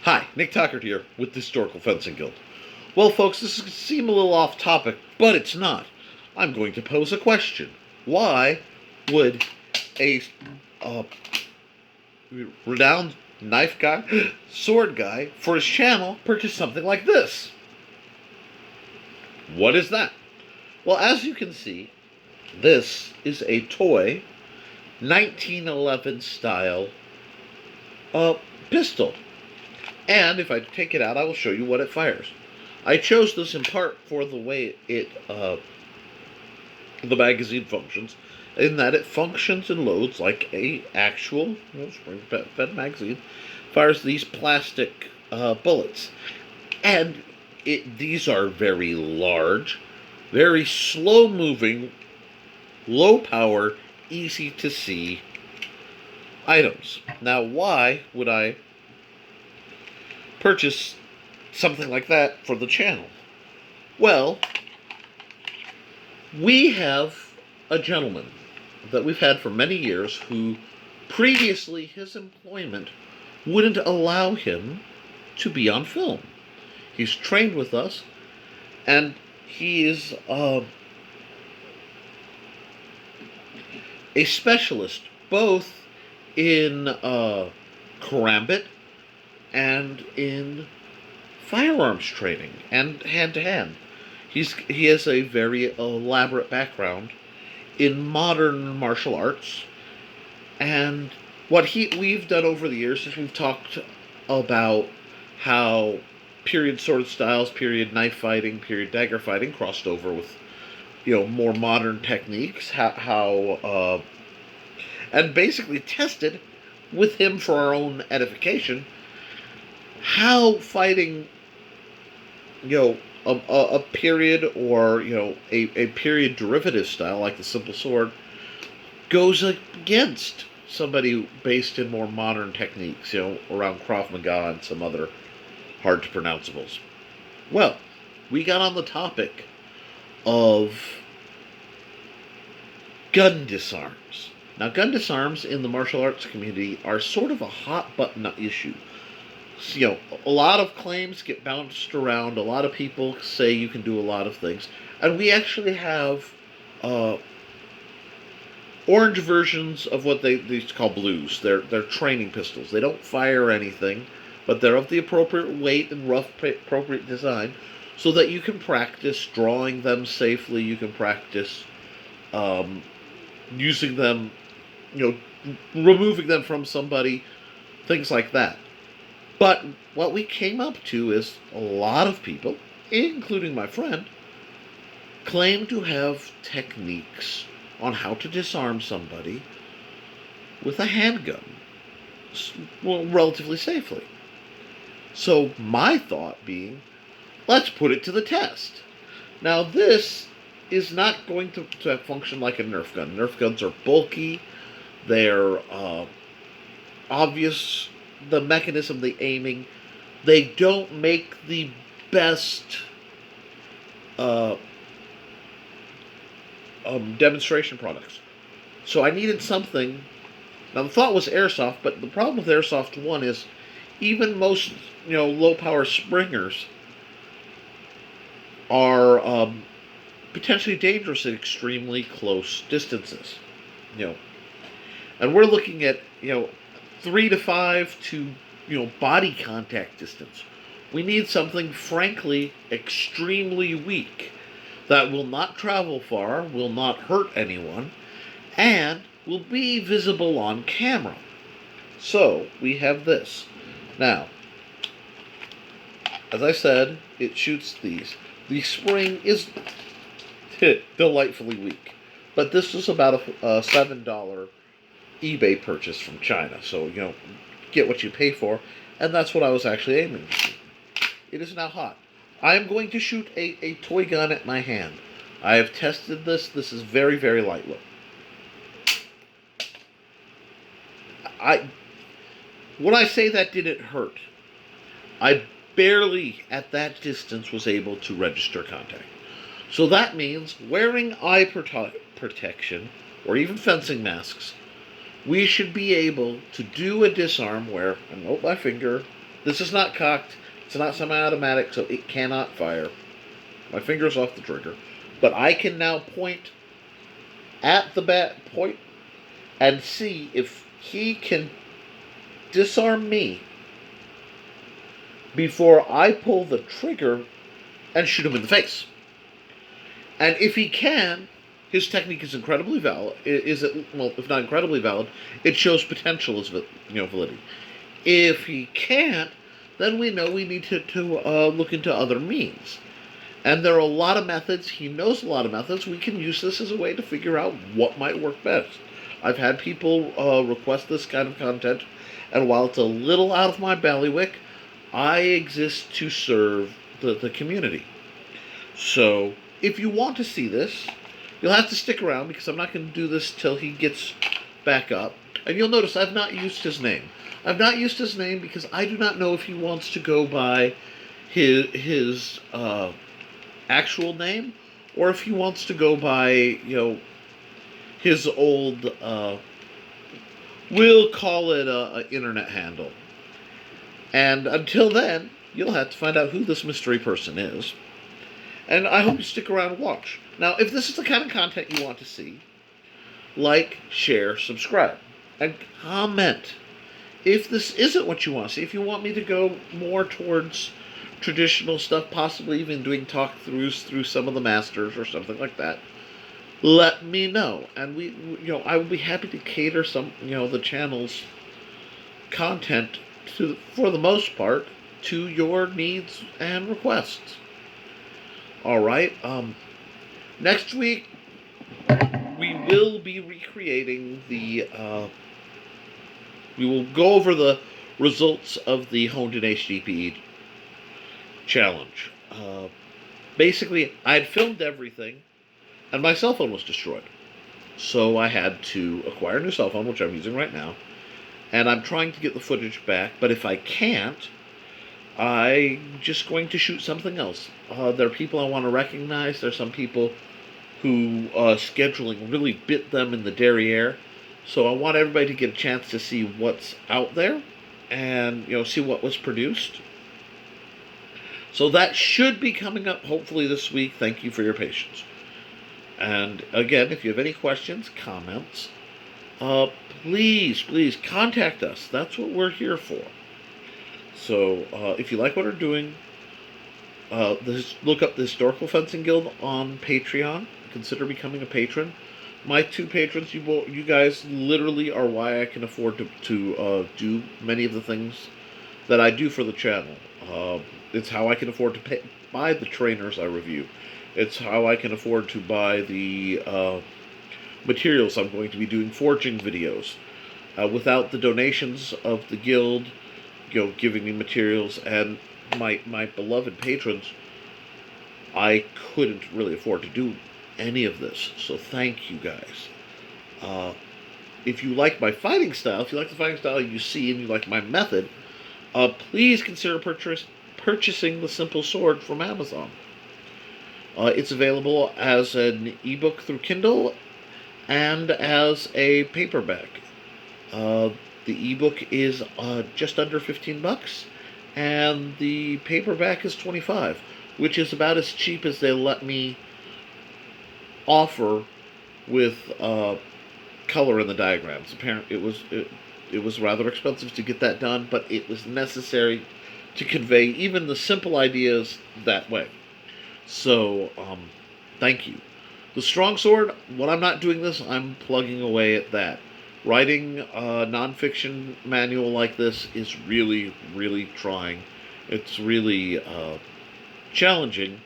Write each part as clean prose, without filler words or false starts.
Hi, Nick Tuckert here with the Historical Fencing Guild. Well, folks, this is going to seem a little off topic, but it's not. I'm going to pose a question. Why would a uh, renowned knife guy, sword guy, for his channel purchase something like this? What is that? Well, as you can see, this is a toy 1911 style pistol. And if I take it out, I will show you what it fires. I chose this in part for the way the magazine functions, in that it functions and loads like a actual spring-fed magazine, fires these plastic bullets, and these are very large, very slow-moving, low-power, easy-to-see items. Now, why would I purchase something like that for the channel? Well, we have a gentleman that we've had for many years who previously his employment wouldn't allow him to be on film. He's trained with us, and he is a specialist both in karambit and in firearms training and hand-to-hand. He has a very elaborate background in modern martial arts, and what we've done over the years is we've talked about how period sword styles, period knife fighting, period dagger fighting crossed over with more modern techniques. And basically tested with him for our own edification how fighting a period or a period derivative style like the simple sword goes against somebody based in more modern techniques, around Krav Maga and some other hard to pronounceables. Well, we got on the topic of gun disarms. Now, gun disarms in the martial arts community are sort of a hot button issue. So, a lot of claims get bounced around. A lot of people say you can do a lot of things. And we actually have orange versions of what they call blues. They're training pistols. They don't fire anything, but they're of the appropriate weight and appropriate design so that you can practice drawing them safely. You can practice using them, removing them from somebody, things like that. But what we came up to is a lot of people, including my friend, claim to have techniques on how to disarm somebody with a handgun, relatively safely. So my thought being, let's put it to the test. Now, this is not going to function like a Nerf gun. Nerf guns are bulky. They're obvious, the mechanism, the aiming. They don't make the best demonstration products. So I needed something. Now, the thought was airsoft, but the problem with airsoft, one, is even most low-power springers are potentially dangerous at extremely close distances. And we're looking at 3 to 5 to body contact distance. We need something, frankly, extremely weak that will not travel far, will not hurt anyone, and will be visible on camera. So we have this. Now, as I said, it shoots these. The spring is delightfully weak, but this is about a $7 eBay purchase from China. So, get what you pay for, and that's what I was actually aiming for. It is now hot. I am going to shoot a toy gun at my hand. I have tested this. This is very, very lightweight. When I say that didn't hurt, I barely, at that distance, was able to register contact. So that means wearing eye protection, or even fencing masks, we should be able to do a disarm where I note my finger, This is not cocked. It's not semi-automatic, so it cannot fire. My finger's off the trigger. But I can now point at the bat point and see if he can disarm me before I pull the trigger and shoot him in the face. And if he can, his technique is incredibly valid. Well, if not incredibly valid, it shows potential as validity. If he can't, then we know we need to look into other means. And there are a lot of methods. He knows a lot of methods. We can use this as a way to figure out what might work best. I've had people request this kind of content, and while it's a little out of my bailiwick, I exist to serve the community. So, if you want to see this, you'll have to stick around because I'm not going to do this till he gets back up. And you'll notice I've not used his name. I've not used his name because I do not know if he wants to go by his actual name or if he wants to go by, his old, we'll call it a internet handle. And until then, you'll have to find out who this mystery person is. And I hope you stick around and watch. Now, if this is the kind of content you want to see, like, share, subscribe, and comment. If this isn't what you want to see, if you want me to go more towards traditional stuff, possibly even doing talk-throughs through some of the masters or something like that, let me know. And I will be happy to cater some, the channel's content for the most part, to your needs and requests. All right. Next week, we will be recreating we will go over the results of the Honed in HDPE challenge. Basically, I had filmed everything, and my cell phone was destroyed. So I had to acquire a new cell phone, which I'm using right now, and I'm trying to get the footage back, but if I can't, I'm just going to shoot something else. There are people I want to recognize. There's some people who scheduling really bit them in the derriere. So I want everybody to get a chance to see what's out there and, see what was produced. So that should be coming up hopefully this week. Thank you for your patience. And again, if you have any questions, comments, please contact us. That's what we're here for. So if you like what we're doing, look up the Historical Fencing Guild on Patreon. Consider becoming a patron. My two patrons, you guys literally are why I can afford to do many of the things that I do for the channel. It's how I can afford to buy the trainers I review. It's how I can afford to buy the materials I'm going to be doing forging videos. Without the donations of the guild, giving me materials, and my beloved patrons, I couldn't really afford to do any of this. So thank you guys. If you like my fighting style, if you like the fighting style you see and you like my method, please consider purchasing the Simple Sword from Amazon. It's available as an ebook through Kindle and as a paperback. The ebook is just under $15, and the paperback is $25, which is about as cheap as they let me offer with color in the diagrams. Apparently, it was rather expensive to get that done, but it was necessary to convey even the simple ideas that way. So, thank you. The Strong Sword, when I'm not doing this, I'm plugging away at that. Writing a nonfiction manual like this is really, really trying. It's really challenging,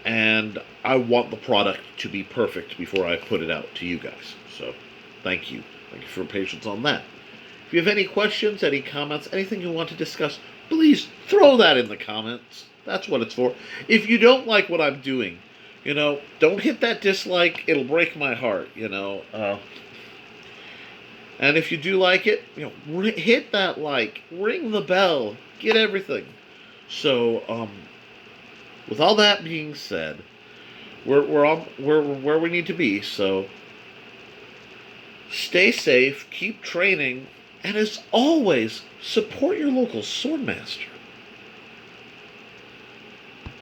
and I want the product to be perfect before I put it out to you guys. So, thank you. Thank you for your patience on that. If you have any questions, any comments, anything you want to discuss, please throw that in the comments. That's what it's for. If you don't like what I'm doing, don't hit that dislike. It'll break my heart, And if you do like it, hit that like, ring the bell, get everything. So, with all that being said, we're where we need to be. So, stay safe, keep training, And as always, support your local swordmaster.